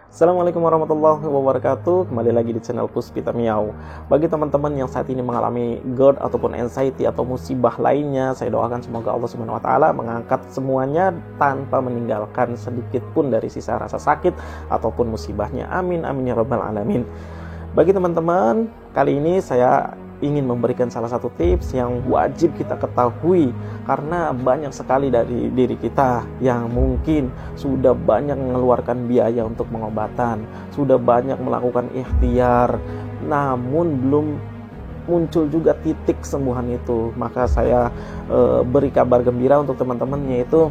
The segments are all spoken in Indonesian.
Assalamualaikum warahmatullahi wabarakatuh. Kembali lagi di channel Puspita Miau. Bagi teman-teman yang saat ini mengalami GERD ataupun anxiety atau musibah lainnya, saya doakan semoga Allah Subhanahu wa taala mengangkat semuanya tanpa meninggalkan sedikit pun dari sisa rasa sakit ataupun musibahnya. Amin amin ya rabbal alamin. Bagi teman-teman, kali ini saya ingin memberikan salah satu tips yang wajib kita ketahui, karena banyak sekali dari diri kita yang mungkin sudah banyak mengeluarkan biaya untuk pengobatan, sudah banyak melakukan ikhtiar, namun belum muncul juga titik kesembuhan itu. Maka saya beri kabar gembira untuk teman-teman, yaitu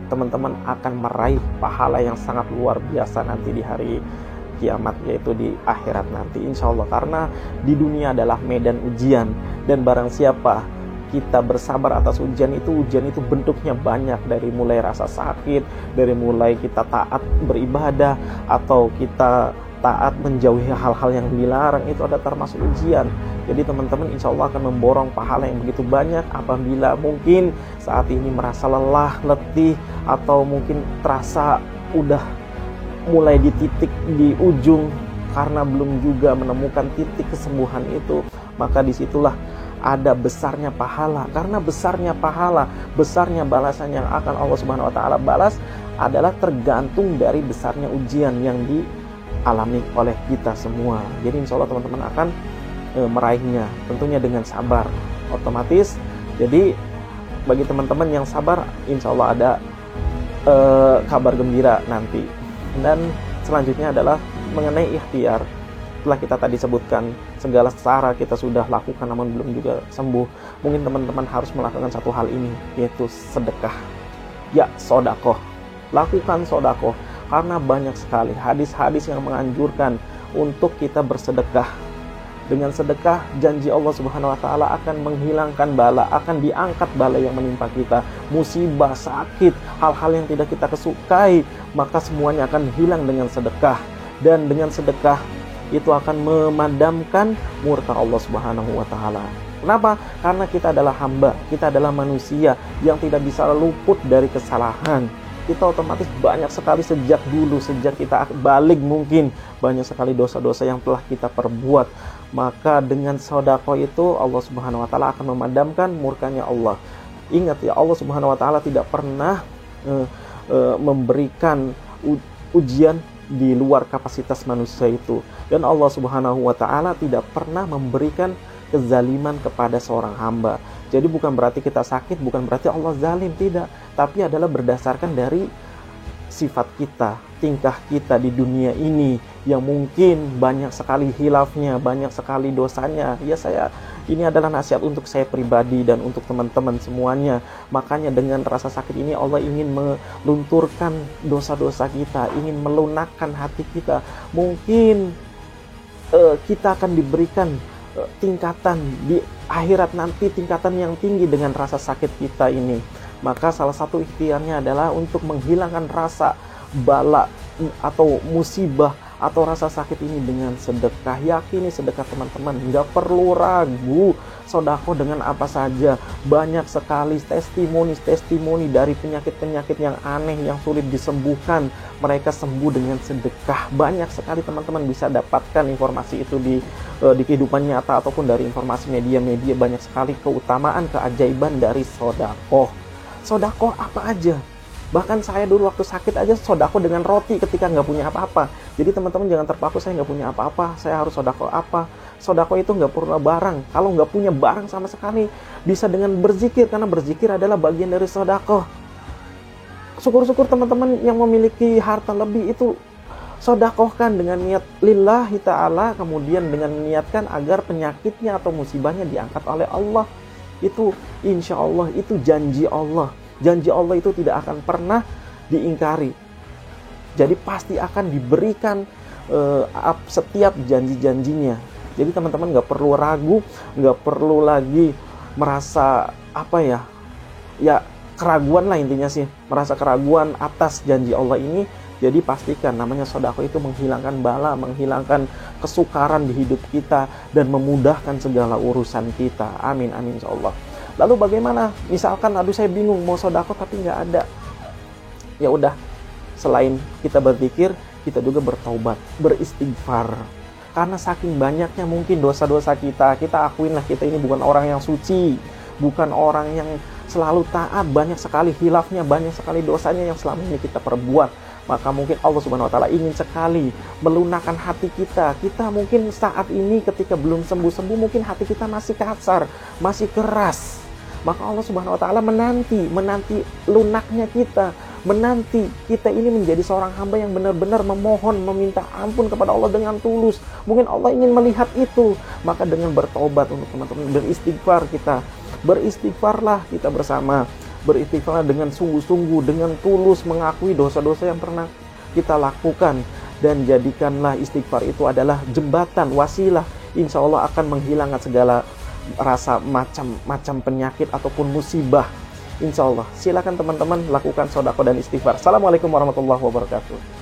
teman-teman akan meraih pahala yang sangat luar biasa nanti di hari kiamat, yaitu di akhirat nanti insya Allah. Karena di dunia adalah medan ujian, dan barang siapa kita bersabar atas ujian itu bentuknya banyak, dari mulai rasa sakit, dari mulai kita taat beribadah atau kita taat menjauhi hal-hal yang dilarang, itu ada termasuk ujian. Jadi teman-teman insya Allah akan memborong pahala yang begitu banyak apabila mungkin saat ini merasa lelah, letih, atau mungkin terasa udah mulai di titik di ujung karena belum juga menemukan titik kesembuhan itu, maka disitulah ada besarnya pahala. Karena besarnya pahala, besarnya balasan yang akan Allah Subhanahu wa taala balas adalah tergantung dari besarnya ujian yang dialami oleh kita semua. Jadi insya Allah teman-teman akan meraihnya tentunya dengan sabar. Otomatis jadi bagi teman-teman yang sabar, insya Allah ada kabar gembira nanti. Dan selanjutnya adalah mengenai ikhtiar. Setelah kita tadi sebutkan segala cara kita sudah lakukan namun belum juga sembuh, mungkin teman-teman harus melakukan satu hal ini, yaitu sedekah. Ya, sodakoh. Lakukan sodakoh, karena banyak sekali hadis-hadis yang menganjurkan untuk kita bersedekah. Dengan sedekah, janji Allah Subhanahu wa taala akan menghilangkan bala, akan diangkat bala yang menimpa kita, musibah, sakit, hal-hal yang tidak kita kesukai, maka semuanya akan hilang dengan sedekah. Dan dengan sedekah itu akan memadamkan murka Allah Subhanahu wa taala. Kenapa? Karena kita adalah hamba, kita adalah manusia yang tidak bisa luput dari kesalahan. Kita otomatis banyak sekali sejak dulu, sejak kita balik mungkin banyak sekali dosa-dosa yang telah kita perbuat. Maka dengan sedekah itu Allah Subhanahu wa taala akan memadamkan murkanya Allah. Ingat ya, Allah Subhanahu wa taala tidak pernah memberikan ujian di luar kapasitas manusia itu. Dan Allah Subhanahu wa taala tidak pernah memberikan kezaliman kepada seorang hamba. Jadi bukan berarti kita sakit, bukan berarti Allah zalim, tidak. Tapi adalah berdasarkan dari sifat kita, tingkah kita di dunia ini yang mungkin banyak sekali hilafnya, banyak sekali dosanya. Ya, ini adalah nasihat untuk saya pribadi dan untuk teman-teman semuanya. Makanya dengan rasa sakit ini Allah ingin melunturkan dosa-dosa kita, ingin melunakkan hati kita. Mungkin kita akan diberikan tingkatan di akhirat nanti, tingkatan yang tinggi dengan rasa sakit kita ini. Maka salah satu ikhtiarnya adalah untuk menghilangkan rasa bala atau musibah atau rasa sakit ini dengan sedekah. Yakini sedekah teman-teman, nggak perlu ragu. Sedekah dengan apa saja. Banyak sekali testimoni dari penyakit-penyakit yang aneh, yang sulit disembuhkan, mereka sembuh dengan sedekah. Banyak sekali teman-teman bisa dapatkan informasi itu di kehidupan nyata ataupun dari informasi media-media. Banyak sekali keutamaan, keajaiban dari sedekah. Sedekah apa aja? Bahkan saya dulu waktu sakit aja sedekah dengan roti ketika nggak punya apa-apa. Jadi teman-teman jangan terpaku, saya nggak punya apa-apa, saya harus sedekah apa. Sedekah itu nggak perlu barang. Kalau nggak punya barang sama sekali, bisa dengan berzikir, karena berzikir adalah bagian dari sedekah. Syukur-syukur teman-teman yang memiliki harta lebih itu sedekahkan dengan niat lillahi ta'ala, kemudian dengan niatkan agar penyakitnya atau musibahnya diangkat oleh Allah. Itu insya Allah, itu janji Allah. Janji Allah itu tidak akan pernah diingkari. Jadi pasti akan diberikan setiap janji-janjinya. Jadi teman-teman nggak perlu ragu, nggak perlu lagi merasa keraguan lah intinya sih, merasa keraguan atas janji Allah ini. Jadi pastikan namanya sedekah itu menghilangkan bala, menghilangkan kesukaran di hidup kita dan memudahkan segala urusan kita. Amin amin insyaallah. Lalu bagaimana? Misalkan aduh saya bingung mau sedekah tapi nggak ada. Ya udah, selain kita berzikir, kita juga bertaubat, beristighfar. Karena saking banyaknya mungkin dosa-dosa kita akuinlah kita ini bukan orang yang suci, bukan orang yang selalu taat, banyak sekali khilafnya, banyak sekali dosanya yang selama ini kita perbuat. Maka mungkin Allah Subhanahu wa taala ingin sekali melunakkan hati kita. Kita mungkin saat ini ketika belum sembuh-sembuh, mungkin hati kita masih kasar, masih keras. Maka Allah Subhanahu wa taala menanti lunaknya kita, menanti kita ini menjadi seorang hamba yang benar-benar memohon, meminta ampun kepada Allah dengan tulus. Mungkin Allah ingin melihat itu. Maka dengan bertobat untuk teman-teman, beristighfar kita. Beristighfarlah kita bersama. Beristighfarlah dengan sungguh-sungguh, dengan tulus mengakui dosa-dosa yang pernah kita lakukan. Dan jadikanlah istighfar itu adalah jembatan, wasilah. Insya Allah akan menghilangkan segala rasa macam penyakit ataupun musibah. Insya Allah. Silakan teman-teman lakukan sedekah dan istighfar. Assalamualaikum warahmatullahi wabarakatuh.